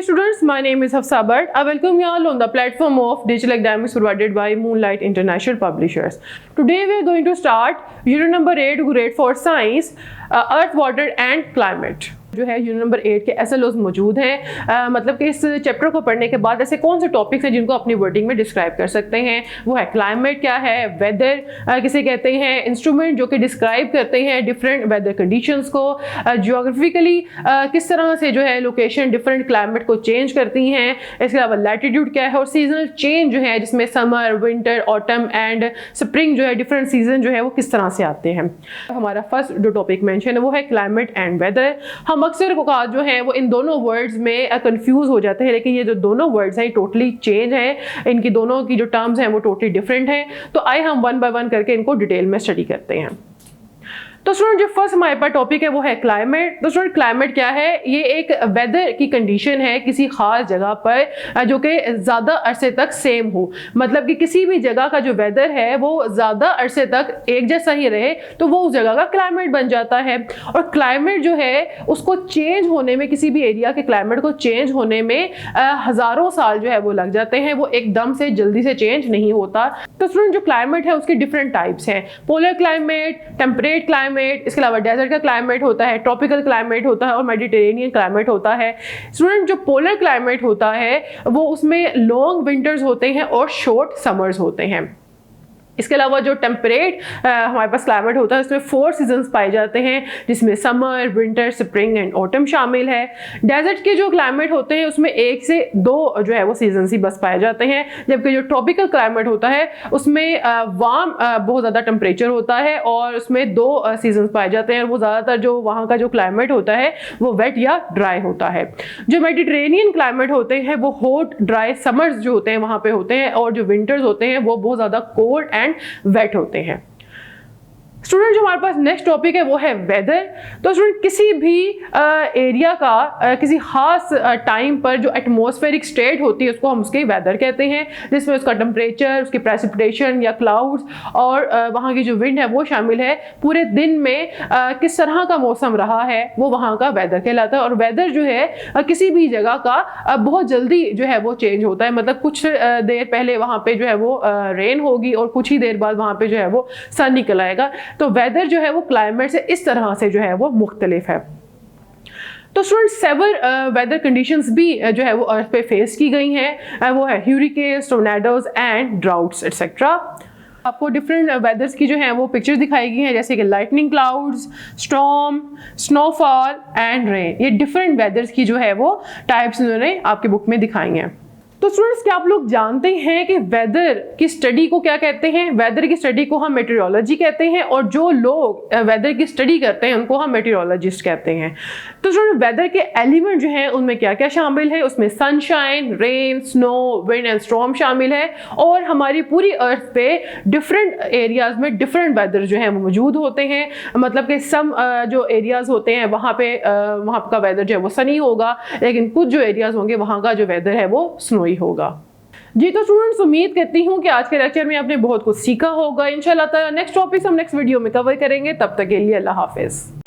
Dear students, my name is Hafsa Bhatt. I welcome you all on the platform of Digital Academics provided by Moonlight International Publishers. Today we are going to start unit number 8, grade 4 science, earth, water and climate. जो है unit number 8 के SLOs मौजूद हैं। मतलब कि इस chapter को पढ़ने के बाद ऐसे कौन से टॉपिक्स हैं जिनको अपनी वर्डिंग में डिस्क्राइब कर सकते हैं। वो है क्लाइमेट क्या है, वेदर किसे कहते हैं, इंस्ट्रूमेंट जो कि डिस्क्राइब करते हैं डिफरेंट वेदर कंडीशंस को, जियोग्राफिकली किस तरह से जो है लोकेशन डिफरेंट क्लाइमेट को चेंज करती हैं। इसके अलावा लैटिट्यूड क्या है और सीजनल चेंज जो है जिसमें summer, winter, autumn and spring जो है डिफरेंट सीजन जो है वो किस तरह से आते हैं। हमारा फर्स्ट जो टॉपिक मेंशन है वो है क्लाइमेट एंड वेदर। हम अक्सर को कहा जो है वो इन दोनों वर्ड्स में कंफ्यूज हो जाते हैं, लेकिन ये जो दोनों वर्ड्स हैं टोटली चेंज हैं, इनकी दोनों की जो टर्म्स हैं वो टोटली डिफरेंट हैं। तो आइए हम वन बाय वन करके इनको डिटेल में स्टडी करते हैं। तो स्टूडेंट जो फर्स्ट हमारे पास टॉपिक है वो है क्लाइमेट। तो स्टूडेंट क्लाइमेट क्या है, ये एक वेदर की कंडीशन है किसी खास जगह पर जो कि ज़्यादा अरसे तक सेम हो। मतलब कि किसी भी जगह का जो वेदर है वो ज़्यादा अरसे तक एक जैसा ही रहे तो वो उस जगह का क्लाइमेट बन जाता है। और क्लाइमेट जो है उसको चेंज होने में, किसी भी एरिया के क्लाइमेट को चेंज होने में हज़ारों साल जो है वो लग जाते हैं, वो एकदम से जल्दी से चेंज नहीं होता। तो स्टूडेंट जो क्लाइमेट है उसकी डिफरेंट टाइप्स हैं, पोलर क्लाइमेट, टेम्परेट क्लाइमेट, इसके अलावा डेजर्ट का क्लाइमेट होता है, ट्रॉपिकल क्लाइमेट होता है और मेडिटेरेनियन क्लाइमेट होता है। स्टूडेंट जो पोलर क्लाइमेट होता है वो उसमें लॉन्ग विंटर्स होते हैं और शॉर्ट समर्स होते हैं। इसके अलावा जो टेम्परेट हमारे पास क्लाइमेट होता है उसमें 4 सीजन्स पाए जाते हैं जिसमें summer, winter, spring and autumn शामिल है। डेजर्ट के जो क्लाइमेट होते हैं उसमें 1 से 2 जो है वो सीजन्स ही बस पाए जाते हैं, जबकि जो ट्रॉपिकल क्लाइमेट होता है उसमें वार्म बहुत ज़्यादा टेम्परेचर होता है और उसमें 2 सीजन्स पाए जाते हैं। और वो ज़्यादातर जो वहाँ का जो क्लाइमेट होता है वो वेट या ड्राई होता है। जो मेडिटेरेनियन क्लाइमेट होते हैं वो हॉट ड्राई समर्स जो होते हैं वहाँ पे होते हैं और जो विंटर्स होते हैं वो बहुत ज़्यादा कोल्ड एंड वेट होते हैं। स्टूडेंट जो हमारे पास नेक्स्ट टॉपिक है वो है वेदर। तो स्टूडेंट किसी भी एरिया का किसी खास टाइम पर जो एटमॉस्फेरिक स्टेट होती है उसको हम उसके वेदर कहते हैं, जिसमें उसका टेम्परेचर, उसकी प्रेसिपिटेशन या क्लाउड्स और वहाँ की जो विंड है वो शामिल है। पूरे दिन में किस तरह का मौसम रहा है वो वहाँ का वेदर कहलाता है। और वेदर जो है किसी भी जगह का बहुत जल्दी जो है वो चेंज होता है। मतलब कुछ देर पहले वहाँ पे जो है वो रेन होगी और कुछ ही देर बाद वहाँ पे जो है वो सन निकल आएगा। तो वेदर जो है वो क्लाइमेट से इस तरह से जो है वो मुख्तलिफ है। तो स्टूडेंट सेवर वेदर कंडीशंस भी जो है वो अर्थ पे फेस की गई हैं। वो है ह्यूरिकेन्स, टोर्नेडोज एंड ड्राउट्स एटसेट्रा। आपको डिफरेंट वेदर्स की जो है वो पिक्चर्स दिखाई गई हैं, जैसे कि lightning clouds, storm, snowfall and rain. ये डिफरेंट वेदर्स की जो है वो टाइप्स इन्होंने आपके बुक में दिखाई हैं। तो स्टूडेंट्स क्या आप लोग जानते हैं कि वेदर की स्टडी को क्या कहते हैं? वेदर की स्टडी को हम मेटेरियोलॉजी कहते हैं और जो लोग वेदर की स्टडी करते हैं उनको हम मेटेरियोलॉजिस्ट कहते हैं। तो स्टूडेंट वेदर के एलिमेंट जो हैं उनमें क्या क्या शामिल है? उसमें sunshine, rain, snow, wind and storm शामिल है। और हमारी पूरी अर्थ पे डिफरेंट एरियाज में डिफरेंट वेदर जो हैं वो मौजूद होते हैं। मतलब कि सम जो एरियाज होते हैं वहाँ का वेदर जो है वो सनी होगा, लेकिन कुछ जो एरियाज होंगे वहाँ का जो वेदर है वो स्नोई होगा। जी तो स्टूडेंट्स उम्मीद करती हूँ कि आज के लेक्चर में आपने बहुत कुछ सीखा होगा। इंशाल्लाह ताला नेक्स्ट टॉपिक हम नेक्स्ट वीडियो में कवर करेंगे। तब तक के लिए अल्लाह हाफिज।